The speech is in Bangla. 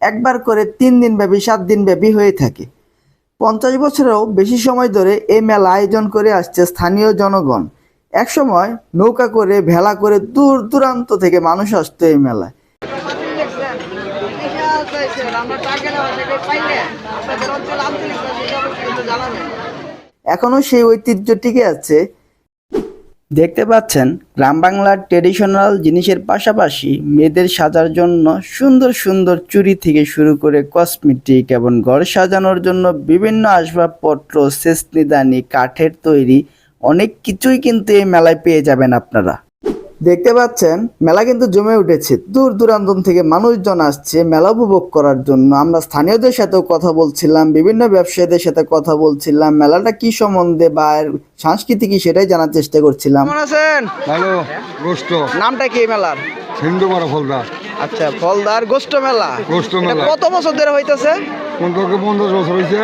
একবার করে 3 দিন ব্যাপী 7 দিন ব্যাপী হয়ে থাকে। 50 বছরেও বেশি সময় ধরে এই মেলা আয়োজন করে আসছে স্থানীয় জনগণ। একসময় নৌকা করে ভেলা করে দূর দূরান্ত থেকে মানুষ আসতো এই মেলায়। এখনো সেই ঐতিহ্য টিকে আছে। দেখতে পাচ্ছেন গ্রাম বাংলার ট্রেডিশনাল জিনিসের পাশাপাশি মেয়েদের সাজার জন্য সুন্দর সুন্দর চুড়ি থেকে শুরু করে কসমেটিক এবং ঘর সাজানোর জন্য বিভিন্ন আসবাবপত্র, সেচনিদানি, কাঠের তৈরি অনেক কিছুই কিন্তু এই মেলায় পেয়ে যাবেন আপনারা। দেখতে পাচ্ছেন মেলা কিন্তু জমে উঠেছে, দূর দূরান্ত থেকে মানুষজন আসছে মেলা উপভোগ করার জন্য। আমরা স্থানীয়দের সাথেও কথা বলছিলাম, বিভিন্ন ব্যবসায়ীদের সাথে কথা বলছিলাম, মেলাটা কি সম্বন্ধে বা এর সংস্কৃতি কি সেটাই জানার চেষ্টা করছিলাম। কেমন আছেন? ভালো গোস্ত। নামটা কি এই মেলার? হিন্দুমারা ফলদা। আচ্ছা, ফলদার গোস্ত মেলা। গোস্ত এটা মেলা কত বছর ধরে হইতেছে? 15 বছর হয়েছে।